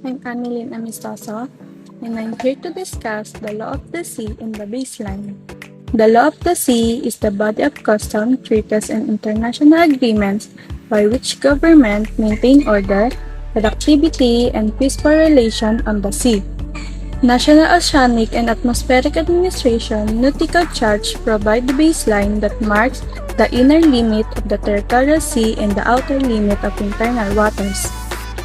I'm Annalyn Amistoso, and I'm here to discuss the law of the sea and the baseline. The law of the sea is the body of custom, treaties, and international agreements by which government maintain order, productivity, and peaceful relation on the sea. National Oceanic and Atmospheric Administration nautical charts provide the baseline that marks the inner limit of the territorial sea and the outer limit of internal waters.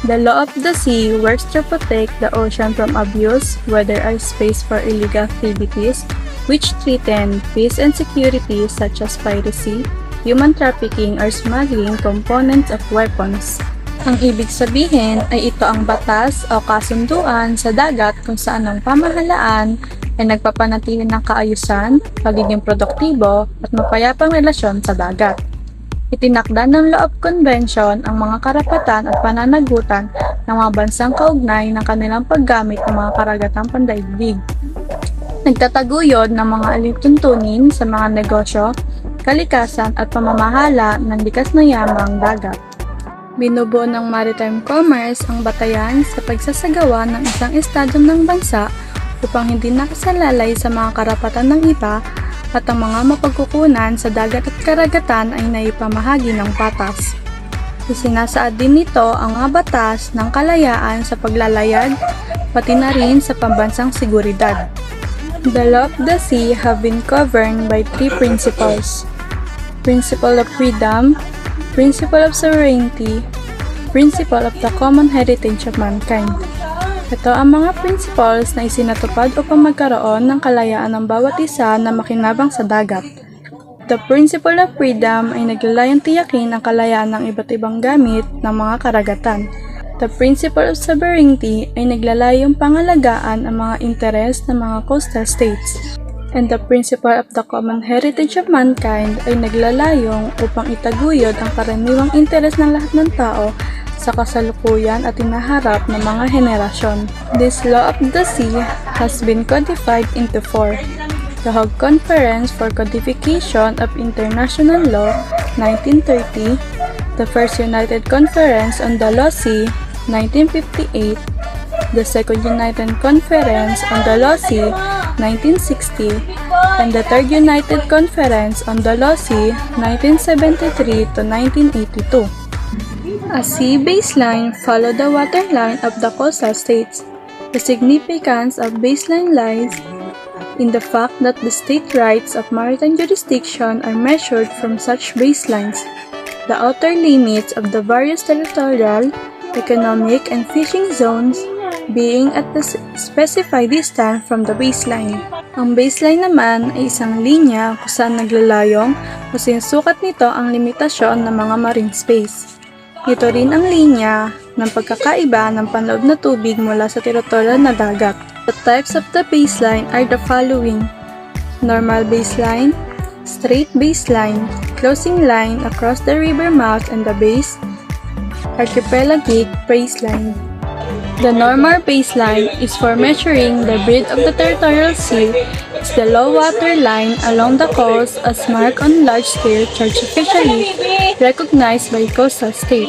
The law of the sea works to protect the ocean from abuse, whether as space for illegal activities, which threaten peace and security such as piracy, human trafficking, or smuggling components of weapons. Ang ibig sabihin ay ito ang batas o kasunduan sa dagat kung saan ang pamahalaan ay nagpapanatili ng kaayusan, pagiging produktibo, at mapayapang relasyon sa dagat. Itinakda ng Law of Convention ang mga karapatan at pananagutan ng mga bansang kaugnay ng kanilang paggamit ng mga karagatang pandaigdig. Nagtataguyod ng mga alituntunin sa mga negosyo, kalikasan at pamamahala ng likas na yamang dagat. Binubuo ng maritime commerce ang batayan sa pagsasagawa ng isang estado ng bansa upang hindi nakasalalay sa mga karapatan ng iba at ang mga mapagkukunan sa dagat at karagatan ay naipamahagi ng patas. Isinasaad din nito ang mga batas ng kalayaan sa paglalayag, pati na rin sa pambansang seguridad. The law of the sea have been governed by three principles: principle of freedom, principle of sovereignty, principle of the common heritage of mankind. Ito ang mga principles na isinatupad upang magkaroon ng kalayaan ng bawat isa na makinabang sa dagat. The principle of freedom ay naglalayang tiyakin ang kalayaan ng iba't ibang gamit ng mga karagatan. The principle of sovereignty ay naglalayong pangalagaan ang mga interes ng mga coastal states. And the principle of the common heritage of mankind ay naglalayong upang itaguyod ang karaniwang interes ng lahat ng tao sa kasalukuyan at hinaharap ng mga henerasyon. This law of the sea has been codified into four: the Hague Conference for Codification of International Law, 1930, the First United Conference on the Law Sea, 1958, the Second United Conference on the Law Sea, 1960, and the Third United Conference on the Law Sea, 1973 to 1982. A sea baseline followed the waterline of the coastal states. The significance of baseline lies in the fact that the state rights of maritime jurisdiction are measured from such baselines, the outer limits of the various territorial, economic, and fishing zones being at the specified distance from the baseline. Ang baseline naman ay isang linya kung saan naglalayong o sinusukat nito ang limitasyon ng mga marine space. Ito rin ang linya ng pagkakaiba ng panloob na tubig mula sa teritoryo na dagat. The types of the baseline are the following: normal baseline, straight baseline, closing line across the river mouth and the base, archipelagic baseline. The normal baseline is for measuring the breadth of the territorial sea. It's the low water line along the coast as marked on large-scale charts officially recognized by coastal state.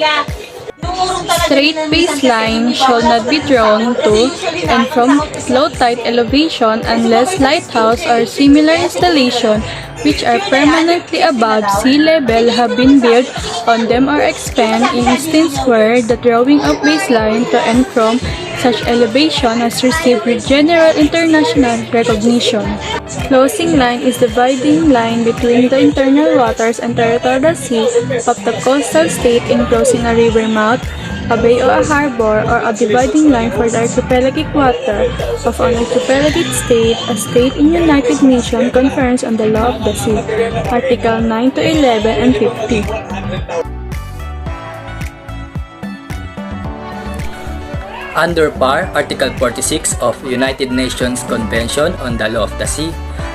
Straight baseline shall not be drawn to and from low tide elevation unless lighthouse or similar installation which are permanently above sea level have been built on them or expand in instances where the drawing of baseline to and from such elevation has received general international recognition. Closing line is the dividing line between the internal waters and territorial sea of the coastal state enclosing a river mouth, a bay or a harbor, or a dividing line for the archipelagic water of an archipelagic state, a state in United Nations Conference on the Law of the Sea, Article 9 to 11 and 50. Under PAR, Article 46 of United Nations Convention on the Law of the Sea,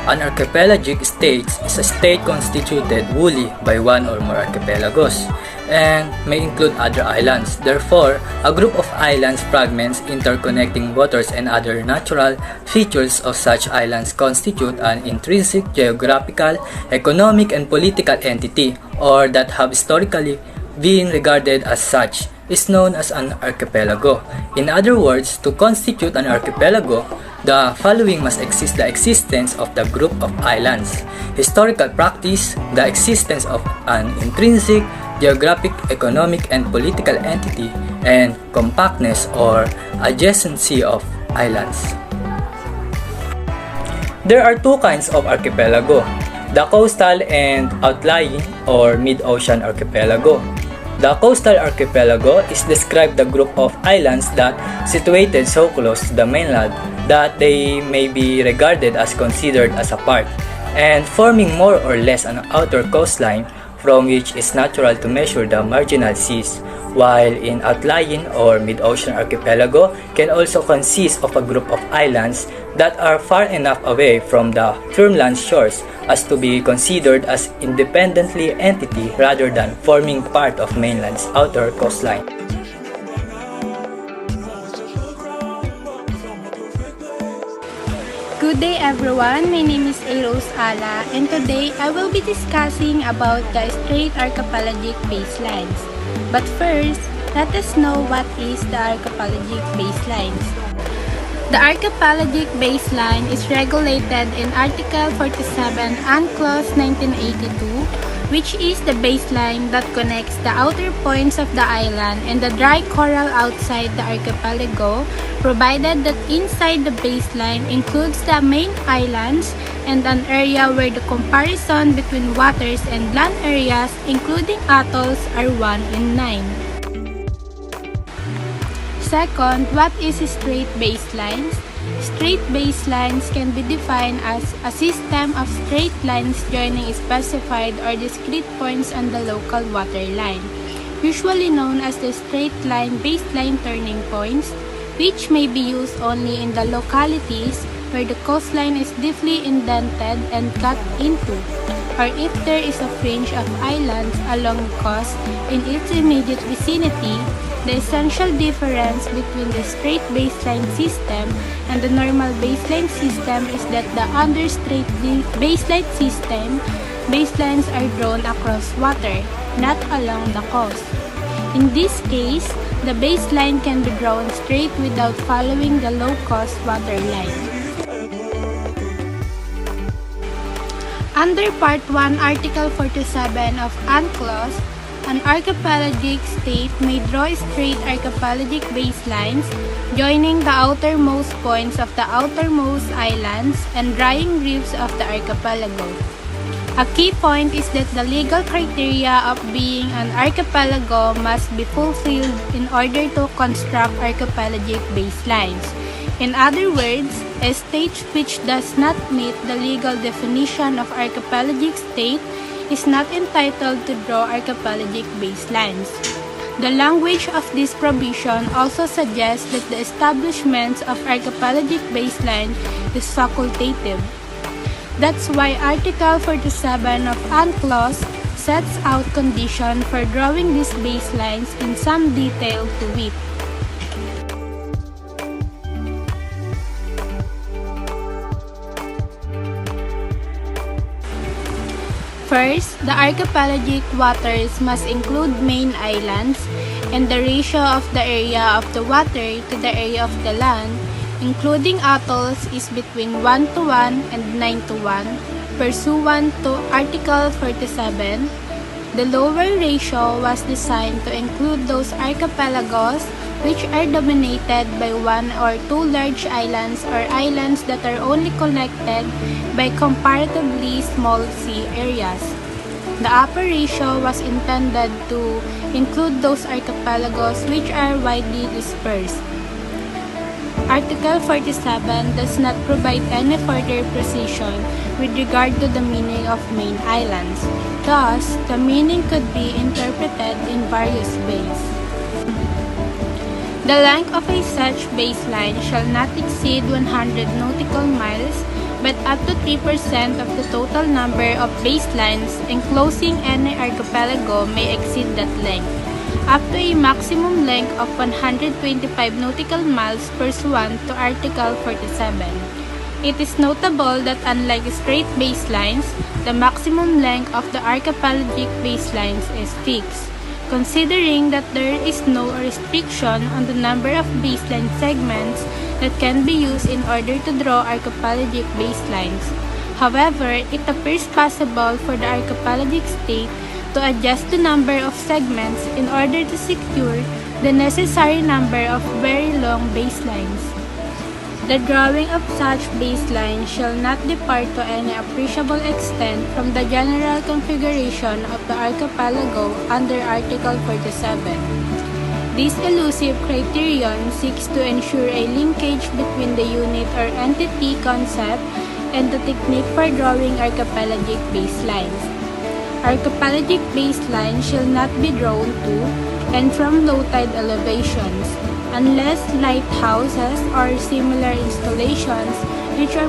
an archipelagic state is a state constituted wholly by one or more archipelagos and may include other islands. Therefore, a group of islands, fragments, interconnecting waters, and other natural features of such islands constitute an intrinsic geographical, economic, and political entity, or that have historically been regarded as such. is known as an archipelago. In other words, to constitute an archipelago, the following must exist: the existence of the group of islands, historical practice, the existence of an intrinsic, geographic, economic, and political entity, and compactness or adjacency of islands. There are two kinds of archipelago: the coastal and outlying or mid-ocean archipelago. The coastal archipelago is described the group of islands that situated so close to the mainland that they may be regarded as considered as a part, and forming more or less an outer coastline from which is natural to measure the marginal seas, while in outlying or mid-ocean archipelago can also consist of a group of islands that are far enough away from the firmland shores as to be considered as independently entity rather than forming part of mainland's outer coastline. Good day everyone, my name is Eros Ala and today I will be discussing about the Strait Archipelagic Baselines. But first, let us know what is the archipelagic baselines. The archipelagic baseline is regulated in Article 47 UNCLOS 1982, which is the baseline that connects the outer points of the island and the dry coral outside the archipelago, provided that inside the baseline includes the main islands and an area where the comparison between waters and land areas, including atolls, are 1 in 9. Second, what is strait baselines? Strait baselines can be defined as a system of straight lines joining specified or discrete points on the local water line, usually known as the straight line baseline turning points, which may be used only in the localities where the coastline is deeply indented and cut into, or if there is a fringe of islands along the coast in its immediate vicinity. The essential difference between the straight baseline system and the normal baseline system is that the under straight baseline system, baselines are drawn across water, not along the coast. In this case, the baseline can be drawn straight without following the low-cost water line. Under Part 1, Article 47 of UNCLOS, an archipelagic state may draw straight archipelagic baselines joining the outermost points of the outermost islands and drying reefs of the archipelago. A key point is that the legal criteria of being an archipelago must be fulfilled in order to construct archipelagic baselines. In other words, a state which does not meet the legal definition of archipelagic state is not entitled to draw archipelagic baselines. The language of this provision also suggests that the establishment of archipelagic baseline is facultative. That's why Article 47 of UNCLOS sets out conditions for drawing these baselines in some detail to wit. First, the archipelagic waters must include main islands, and the ratio of the area of the water to the area of the land, including atolls, is between 1:1 and 9:1, pursuant to Article 47. The lower ratio was designed to include those archipelagos which are dominated by one or two large islands or islands that are only connected by comparatively small sea areas. The upper ratio was intended to include those archipelagos which are widely dispersed. Article 47 does not provide any further precision with regard to the meaning of main islands. Thus, the meaning could be interpreted in various ways. The length of a such baseline shall not exceed 100 nautical miles, but up to 3% of the total number of baselines enclosing any archipelago may exceed that length, up to a maximum length of 125 nautical miles pursuant to Article 47. It is notable that unlike straight baselines, the maximum length of the archipelagic baselines is fixed. considering that there is no restriction on the number of baseline segments that can be used in order to draw archipelagic baselines. However, it appears possible for the archipelagic state to adjust the number of segments in order to secure the necessary number of very long baselines. The drawing of such baselines shall not depart to any appreciable extent from the general configuration of the archipelago under Article 47. This elusive criterion seeks to ensure a linkage between the unit or entity concept and the technique for drawing archipelagic baselines. Archipelagic baselines shall not be drawn to and from low tide elevations, unless lighthouses or similar installations which are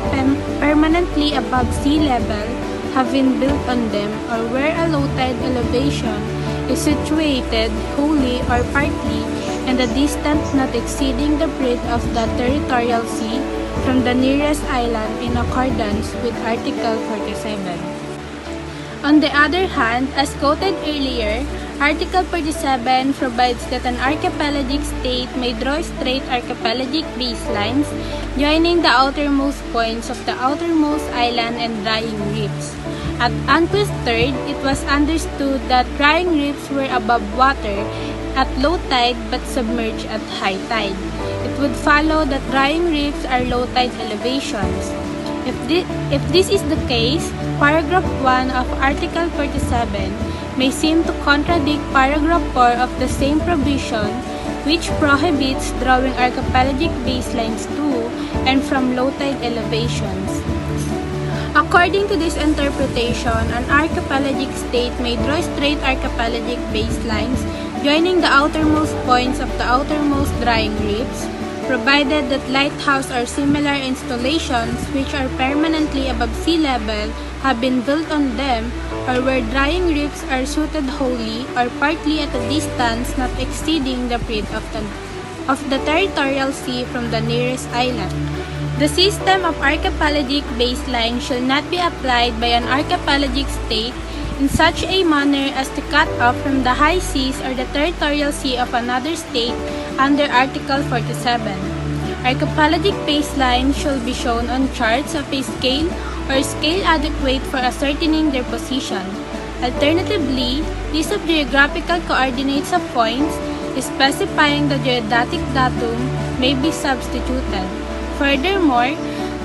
permanently above sea level have been built on them, or where a low tide elevation is situated wholly or partly in a distance not exceeding the breadth of the territorial sea from the nearest island in accordance with Article 47. On the other hand, as quoted earlier, Article 47 provides that an archipelagic state may draw straight archipelagic baselines joining the outermost points of the outermost island and drying reefs. At Anquist III, it was understood that drying reefs were above water at low tide but submerged at high tide. It would follow that drying reefs are low tide elevations. If this is the case, paragraph 1 of Article 47 may seem to contradict paragraph 4 of the same provision, which prohibits drawing archipelagic baselines to and from low tide elevations. According to this interpretation, an archipelagic state may draw straight archipelagic baselines joining the outermost points of the outermost drying reefs, provided that lighthouse or similar installations which are permanently above sea level have been built on them, or where drying reefs are suited wholly or partly at a distance not exceeding the breadth of the territorial sea from the nearest island. The system of archipelagic baseline shall not be applied by an archipelagic state in such a manner as to cut off from the high seas or the territorial sea of another state under Article 47. Archipelagic baselines shall be shown on charts of a scale or scale adequate for ascertaining their position. Alternatively, list of geographical coordinates of points specifying the geodatic datum may be substituted. Furthermore,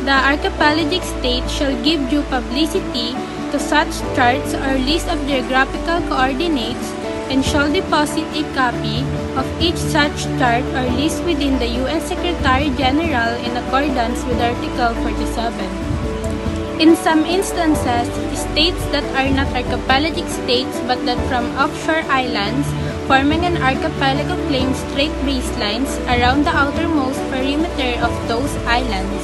the archipelagic state shall give due publicity to such charts or list of geographical coordinates and shall deposit a copy of each such chart or list within the U.S. Secretary General in accordance with Article 47. In some instances, states that are not archipelagic states but that from offshore islands forming an archipelago claim straight baselines around the outermost perimeter of those islands.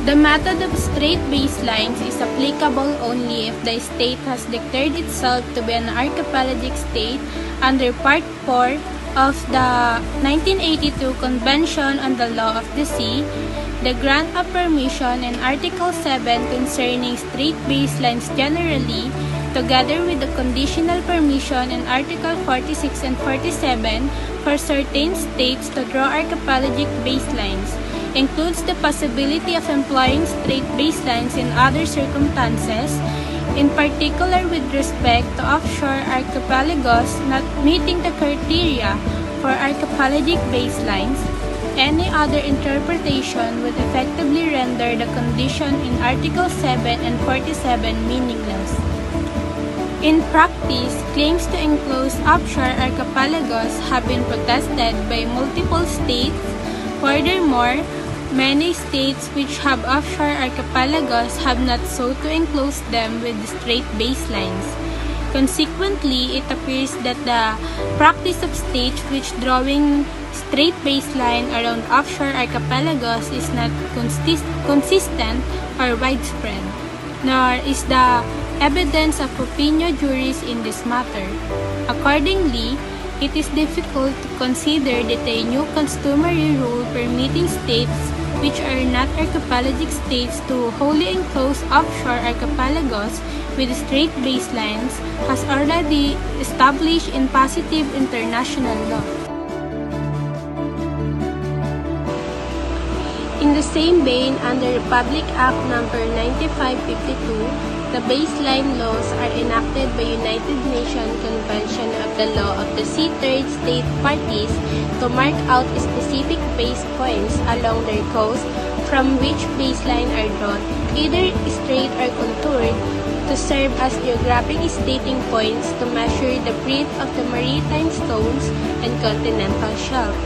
The method of straight baselines is applicable only if the state has declared itself to be an archipelagic state under Part 4 of the 1982 Convention on the Law of the Sea, the grant of permission in Article 7 concerning straight baselines generally, together with the conditional permission in Article 46 and 47 for certain states to draw archipelagic baselines, includes the possibility of employing straight baselines in other circumstances, in particular with respect to offshore archipelagos not meeting the criteria for archipelagic baselines. Any other interpretation would effectively render the condition in Article 7 and 47 meaningless. In practice, claims to enclose offshore archipelagos have been protested by multiple states. Furthermore, many states which have offshore archipelagos have not sought to enclose them with straight baselines. Consequently, it appears that the practice of states which drawing straight baseline around offshore archipelagos is not consistent or widespread, nor is the evidence of opinio juris in this matter. Accordingly, it is difficult to consider that a new customary rule permitting states which are not archipelagic states to wholly enclose offshore archipelagos with straight baselines has already established in positive international law. In the same vein, under Republic Act No. 9552, the baseline laws are enacted by United Nations Convention of the Law of the Sea third state parties to mark out specific base points along their coast from which baseline are drawn, either straight or contoured, to serve as geographic stating points to measure the breadth of the maritime zones and continental shelf.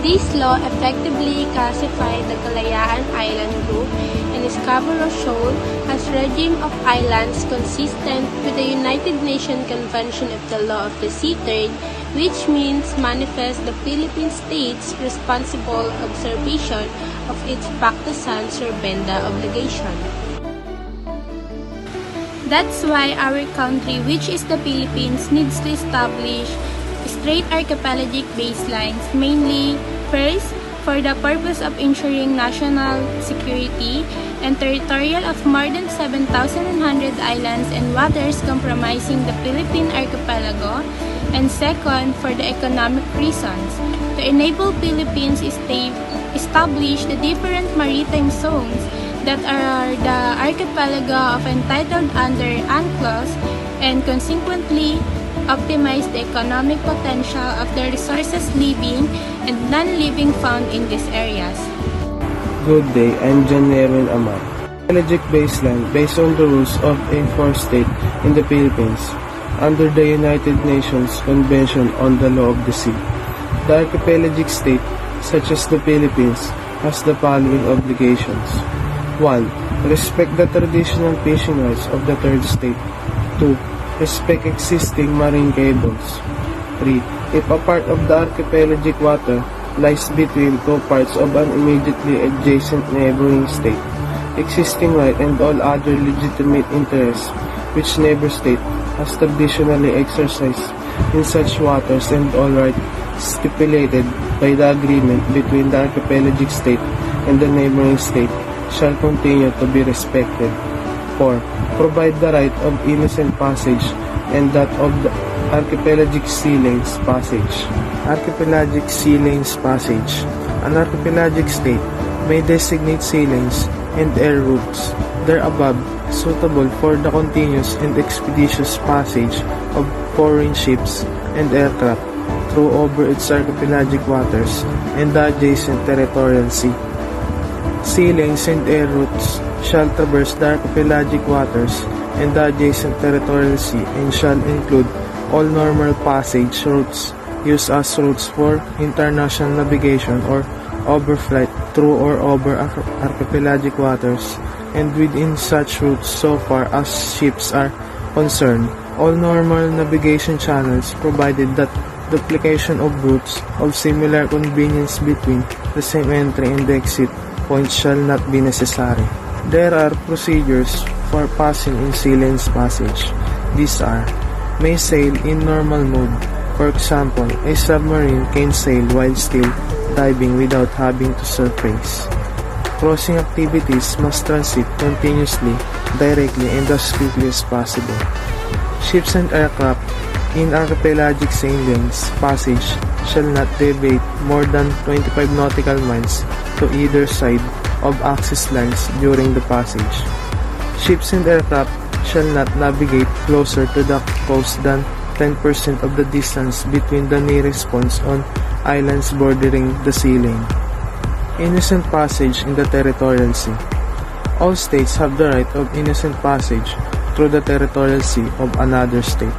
This law effectively classified the Kalayaan Island Group and Scarborough Shoal as regime of islands consistent with the United Nations Convention of the Law of the Sea Third, which means manifest the Philippine state's responsible observation of its Pactasan Sorbenda obligation. That's why our country, which is the Philippines, needs to establish straight archipelagic baselines, mainly, first, for the purpose of ensuring national security and territorial of more than 7,100 islands and waters comprising the Philippine archipelago, and second, for the economic reasons, to enable Philippines establish the different maritime zones that are the archipelago of entitled under UNCLOS and consequently optimize the economic potential of the resources living and non-living found in these areas. Good day, I'm John Nerwin Amat. Archipelagic baseline based on the rules of a fourth state in the Philippines under the United Nations Convention on the Law of the Sea. The archipelagic state, such as the Philippines, has the following obligations. 1. Respect the traditional fishing rights of the third state. 2. Respect existing marine cables. 3. If a part of the archipelagic water lies between two parts of an immediately adjacent neighboring state, existing right and all other legitimate interests which neighbor state has traditionally exercised in such waters and all right stipulated by the agreement between the archipelagic state and the neighboring state shall continue to be respected. 4. Provide the right of innocent passage and that of the archipelagic sea lanes passage. Archipelagic sea lanes passage. An archipelagic state may designate sea lanes and air routes thereabove suitable for the continuous and expeditious passage of foreign ships and aircraft through over its archipelagic waters and the adjacent territorial sea. Sea lanes and air routes shall traverse the archipelagic waters and the adjacent territorial sea and shall include all normal passage routes used as routes for international navigation or overflight through or over archipelagic waters, and within such routes so far as ships are concerned, all normal navigation channels provided that duplication of routes of similar convenience between the same entry and exit points shall not be necessary. There are procedures for passing in sea lanes passage. These are: may sail in normal mode. For example, a submarine can sail while still diving without having to surface. Crossing activities must transit continuously, directly, and as quickly as possible. Ships and aircraft in archipelagic sea lanes passage shall not deviate more than 25 nautical miles to either side of access lines during the passage. Ships and aircraft shall not navigate closer to the coast than 10% of the distance between the nearest points on islands bordering the sea lane. Innocent passage in the territorial sea. All states have the right of innocent passage through the territorial sea of another state,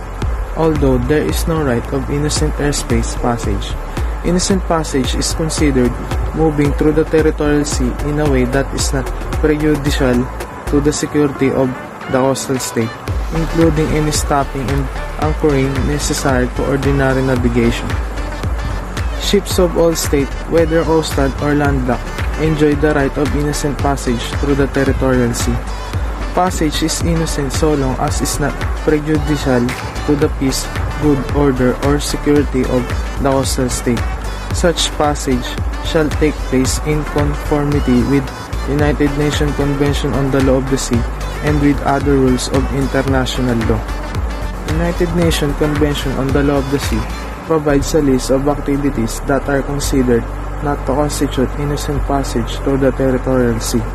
although there is no right of innocent airspace passage. Innocent passage is considered moving through the territorial sea in a way that is not prejudicial to the security of the coastal state, including any stopping and anchoring necessary to ordinary navigation. Ships of all states, whether coastal or landlocked, enjoy the right of innocent passage through the territorial sea. Passage is innocent so long as is not prejudicial to the peace, good order, or security of the coastal state. Such passage shall take place in conformity with United Nations Convention on the Law of the Sea and with other rules of international law. United Nations Convention on the Law of the Sea provides a list of activities that are considered not to constitute innocent passage through the territorial sea.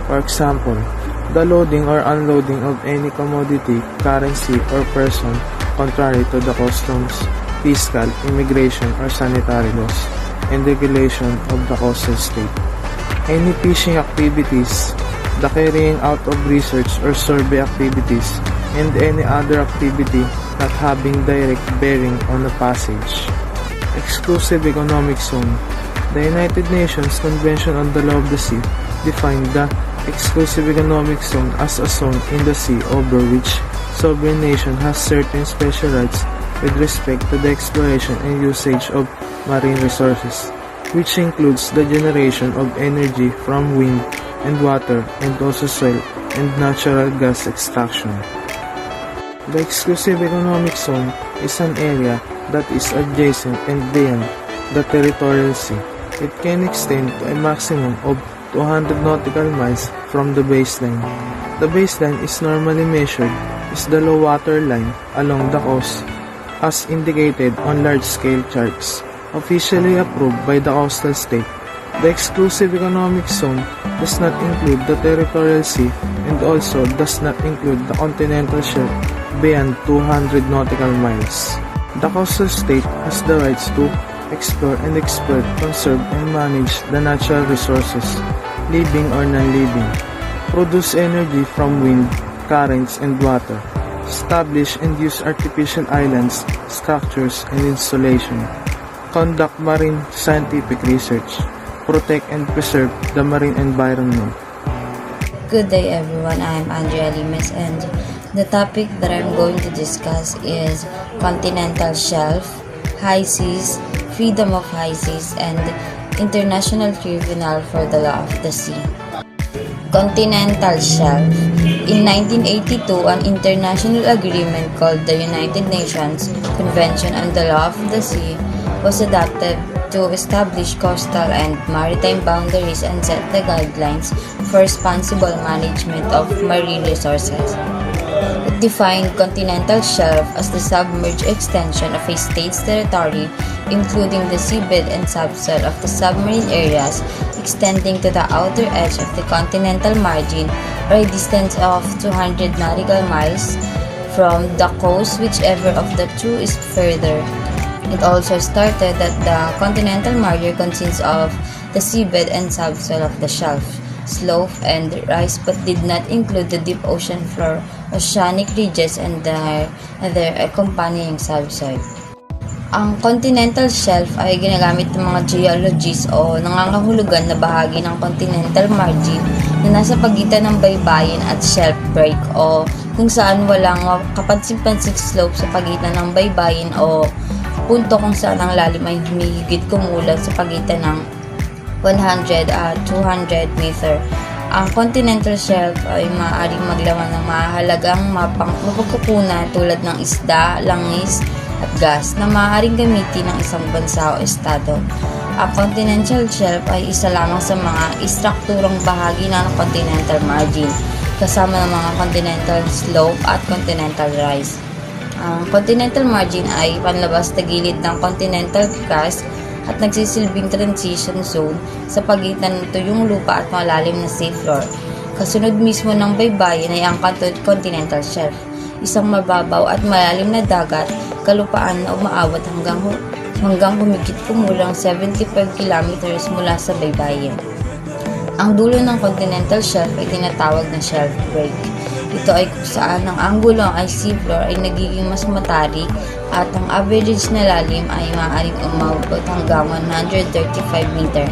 For example, the loading or unloading of any commodity, currency, or person contrary to the customs, fiscal, immigration, or sanitary laws and regulation of the coastal state. Any fishing activities, the carrying out of research or survey activities, and any other activity not having direct bearing on a passage. Exclusive Economic Zone. The United Nations Convention on the Law of the Sea defined the exclusive economic zone as a zone in the sea over which sovereign nation has certain special rights with respect to the exploration and usage of marine resources, which includes the generation of energy from wind and water and also soil and natural gas extraction. The exclusive economic zone is an area that is adjacent and beyond the territorial sea. It can extend to a maximum of 200 nautical miles from the baseline. The baseline is normally measured as the low water line along the coast, as indicated on large-scale charts, officially approved by the coastal state. The exclusive economic zone does not include the territorial sea and also does not include the continental shelf beyond 200 nautical miles. The coastal state has the rights to explore and exploit, conserve and manage the natural resources, living or non-living, produce energy from wind, currents and water, establish and use artificial islands, structures and installation, conduct marine scientific research, protect and preserve the marine environment. Good day everyone, I'm Andrea Limes and the topic that I'm going to discuss is continental shelf, high seas, freedom of high seas, and International Tribunal for the Law of the Sea. Continental shelf. In 1982, an international agreement called the United Nations Convention on the Law of the Sea was adopted to establish coastal and maritime boundaries and set the guidelines for responsible management of marine resources. It defined continental shelf as the submerged extension of a state's territory, including the seabed and subsoil of the submarine areas, extending to the outer edge of the continental margin or a distance of 200 nautical miles from the coast, whichever of the two is further. It also stated that the continental margin consists of the seabed and subsoil of the shelf, slope, and rise, but did not include the deep ocean floor, oceanic ridges, and their accompanying subsoil. Ang continental shelf ay ginagamit ng mga geologists o nangangahulugan na bahagi ng continental margin na nasa pagitan ng baybayin at shelf break o kung saan walang kapansin-pansing slope sa pagitan ng baybayin o punto kung saan ang lalim ay humihigit kumulat sa pagitan ng 100 at 200 meter. Ang continental shelf ay maaaring maglaman ng mahalagang mapagkukunan tulad ng isda, langis, at gas na maaaring gamitin ng isang bansa o estado. Ang continental shelf ay isa lamang sa mga istrukturang bahagi ng continental margin, kasama ng mga continental slope at continental rise. Ang continental margin ay panlabas na gilid ng continental crust at nagsisilbing transition zone sa pagitan ng tuyong lupa at malalim na seafloor. Kasunod mismo ng baybayin ay ang continental shelf, isang mababaw at malalim na dagat, kalupaan na umaabot hanggang humigit kumulang 75 kilometers mula sa baybayin. Ang dulo ng continental shelf ay tinatawag na shelf break. Ito ay kung saan ang anggulo ay seafloor ay nagiging mas matarik at ang average na lalim ay maaaring umabot hanggang 135 meter.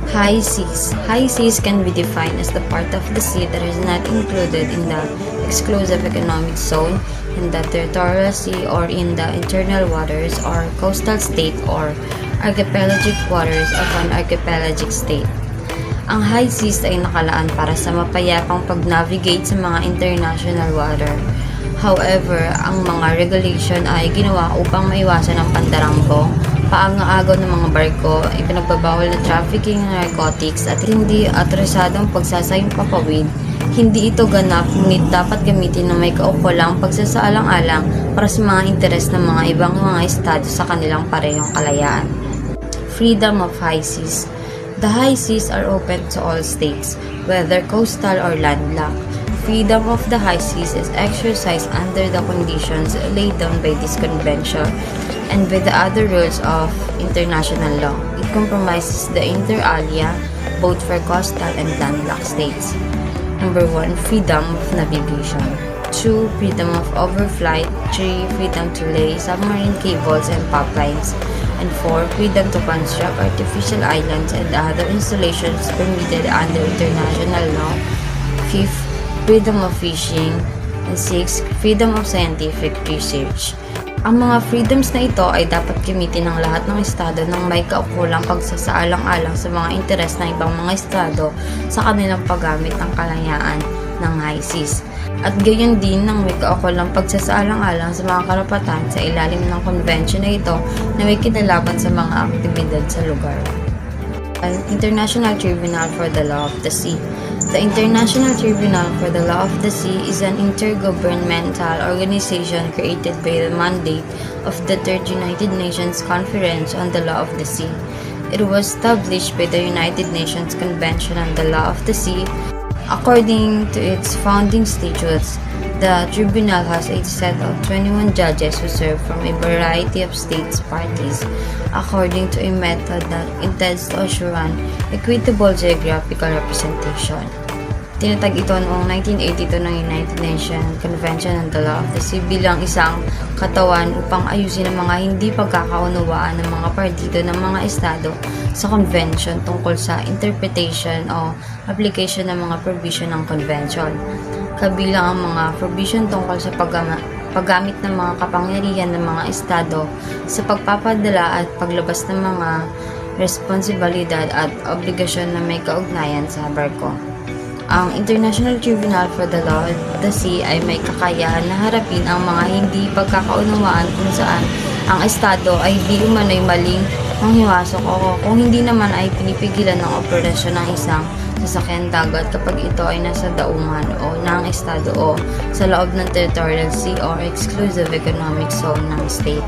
High seas. High seas can be defined as the part of the sea that is not included in the exclusive economic zone, in the territorial sea, or in the internal waters or coastal state or archipelagic waters of an archipelagic state. Ang high seas ay nakalaan para sa mapayapang pag-navigate sa mga international water. However, ang mga regulation ay ginawa upang maiwasan ang pandaranggo, paang-agaw ng mga barko, ipinagbabawal na trafficking ng narcotics at hindi atrasadong pagsasayong papawid, Hindi ito ganap, ngunit dapat gamitin ng may kaukulang pagsasaalang-alang para sa mga interes ng mga ibang mga estado sa kanilang parehong kalayaan. Freedom of high seas. The high seas are open to all states, whether coastal or landlocked. Freedom of the high seas is exercised under the conditions laid down by this convention and by the other rules of international law. It compromises the inter alia both for coastal and landlocked states. Number 1, freedom of navigation. 2, freedom of overflight. 3, freedom to lay submarine cables and pipelines. And 4, freedom to construct artificial islands and other installations permitted under international law. 5th, freedom of fishing. And 6, freedom of scientific research. Ang mga freedoms na ito ay dapat gamitin ng lahat ng estado ng may kaukulang pagsasaalang-alang sa mga interes ng ibang mga estado sa kanilang paggamit ng kalayaan ng high seas. At gayon din ng may kaukulang pagsasaalang-alang sa mga karapatan sa ilalim ng konvensyon na ito na may kinalaman sa mga aktibidad sa lugar. An International Tribunal for the Law of the Sea. The International Tribunal for the Law of the Sea is an intergovernmental organization created by the mandate of the Third United Nations Conference on the Law of the Sea. It was established by the United Nations Convention on the Law of the Sea. According to its founding statutes, the tribunal has a set of 21 judges who serve from a variety of states parties, according to a method that intends to assure an equitable geographical representation. Tinatag ito noong 1982 ng United Nations Convention on the Law of the Sea bilang isang katawan upang ayusin ang mga hindi pagkakaunawaan ng mga partido ng mga estado sa convention tungkol sa interpretation o application ng mga provision ng convention. Kabilang ang mga provision tungkol sa paggamit ng mga kapangyarihan ng mga estado sa pagpapadala at paglabas ng mga responsibilidad at obligasyon na may kaugnayan sa barko. Ang International Tribunal for the Law of the Sea ay may kakayahan na harapin ang mga hindi pagkakaunawaan kung saan ang estado ay di umano'y maling manghiwasok o kung hindi naman ay pinipigilan ng operasyon ng isang sasakyan dagat kapag ito ay nasa daungan o ng estado o sa loob ng territorial sea or exclusive economic zone ng state.